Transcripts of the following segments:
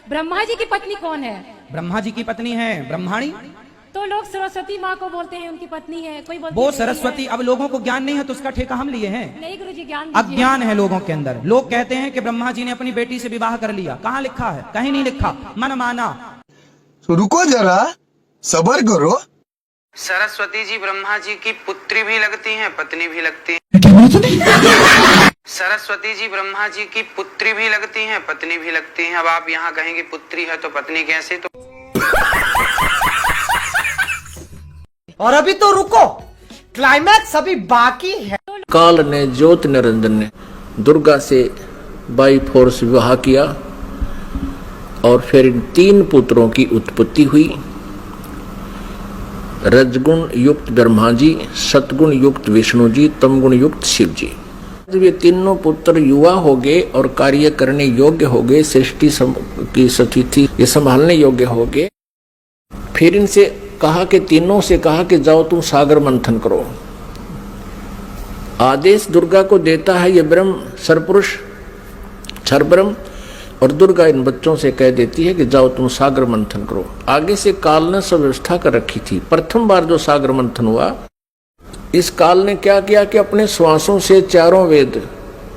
ब्रह्मा जी की पत्नी कौन है? ब्रह्मा जी की पत्नी है ब्रह्माणी। तो लोग सरस्वती माँ को बोलते हैं उनकी पत्नी है, कोई बोलते वो हैं सरस्वती। अब लोगों को ज्ञान नहीं है तो उसका ठेका हम लिए हैं। नहीं गुरु जी, ज्ञान दीजिए। अज्ञान है लोगों के अंदर। लोग कहते हैं कि ब्रह्मा जी ने अपनी बेटी से विवाह कर लिया। कहाँ लिखा है? कहीं नहीं लिखा, मन माना। रुको जरा, सबर करो। सरस्वती जी ब्रह्मा जी की पुत्री भी लगती हैं, पत्नी भी लगती हैं। सरस्वती जी ब्रह्मा जी की पुत्री भी लगती हैं, पत्नी भी लगती हैं। अब आप यहाँ कहेंगे पुत्री है तो पत्नी कैसे? तो और अभी तो रुको, क्लाइमैक्स अभी बाकी है। काल ने ज्योत निरंजन ने दुर्गा से बाई फोर्स विवाह किया और फिर इन 3 पुत्रों की उत्पत्ति हुई। रजगुण युक्त ब्रह्मा जी, सतगुण युक्त विष्णु जी, तमगुण युक्त शिव जी। ये तीनों पुत्र युवा हो गए और कार्य करने योग्य हो गए, सृष्टि की स्थिति ये संभालने योग्य हो गए। फिर इनसे कहा कि तीनों से कहा कि जाओ तुम सागर मंथन करो। आदेश दुर्गा को देता है ये ब्रह्म सरपुरुष क्षर ब्रह्म, और दुर्गा इन बच्चों से कह देती है कि जाओ तुम सागर मंथन करो। आगे से काल ने सब व्यवस्था कर रखी थी। प्रथम बार जो सागर मंथन हुआ, इस काल ने क्या किया कि अपने श्वासों से 4 वेद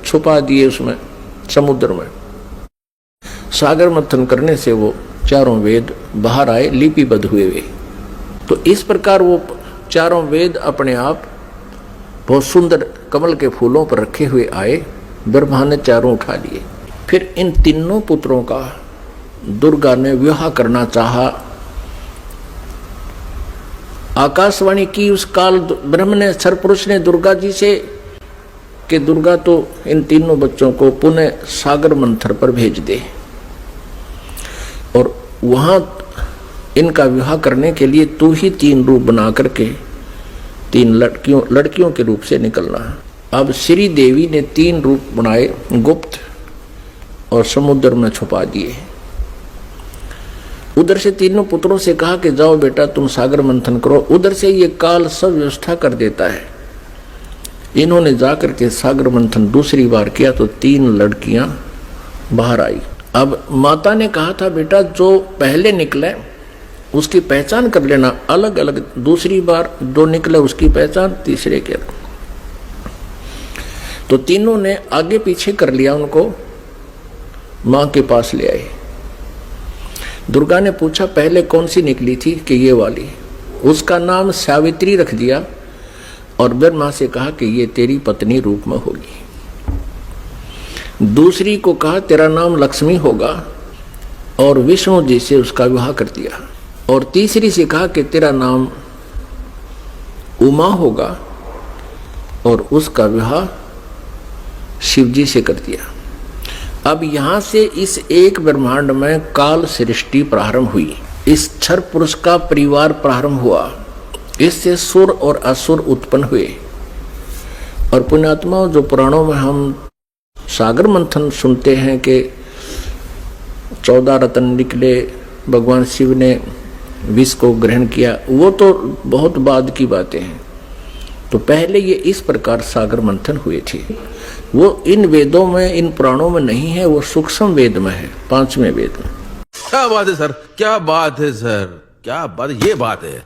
छुपा दिए उसमें समुद्र में। सागर मंथन करने से वो 4 वेद बाहर आए, लिपिबद्ध हुए वे। तो इस प्रकार वो 4 वेद अपने आप बहुत सुंदर कमल के फूलों पर रखे हुए आए। ब्रह्मा ने 4 उठा लिए। फिर इन तीनों पुत्रों का दुर्गा ने विवाह करना चाहा। आकाशवाणी की उस काल ब्रह्म ने सरपुरुष ने दुर्गा जी से कि दुर्गा तो इन तीनों बच्चों को पुनः सागर मंथन पर भेज दे और वहां इनका विवाह करने के लिए तू ही 3 रूप बना करके 3 लड़कियों के रूप से निकलना है। अब श्री देवी ने 3 रूप बनाए, गुप्त और समुद्र में छुपा दिए। उधर से तीनों पुत्रों से कहा कि जाओ बेटा तुम सागर मंथन करो। उधर से ये काल सब व्यवस्था कर देता है। इन्होंने जाकर के सागर मंथन दूसरी बार किया तो 3 लड़कियां बाहर आई। अब माता ने कहा था बेटा जो पहले निकले उसकी पहचान कर लेना अलग अलग, दूसरी बार जो निकले उसकी पहचान तीसरे के। तो तीनों ने आगे पीछे कर लिया, उनको मां के पास ले आए। दुर्गा ने पूछा पहले कौन सी निकली थी कि ये वाली। उसका नाम सावित्री रख दिया और ब्रह्मा से कहा कि ये तेरी पत्नी रूप में होगी। दूसरी को कहा तेरा नाम लक्ष्मी होगा और विष्णु जी से उसका विवाह कर दिया। और तीसरी से कहा कि तेरा नाम उमा होगा और उसका विवाह शिव जी से कर दिया। अब यहां से इस एक ब्रह्मांड में काल सृष्टि प्रारंभ हुई। इस क्षर पुरुष का परिवार प्रारंभ हुआ। इससे सुर और असुर उत्पन्न हुए। और पुण्यात्मा जो पुराणों में हम सागर मंथन सुनते हैं कि 14 रत्न निकले, भगवान शिव ने विष को ग्रहण किया, वो तो बहुत बाद की बातें हैं। तो पहले ये इस प्रकार सागर मंथन हुए थे। वो इन वेदों में, इन पुराणों में नहीं है, वो सूक्ष्म वेद में है, 5वें वेद में। क्या बात है सर, क्या बात है सर, क्या बात, ये बात है।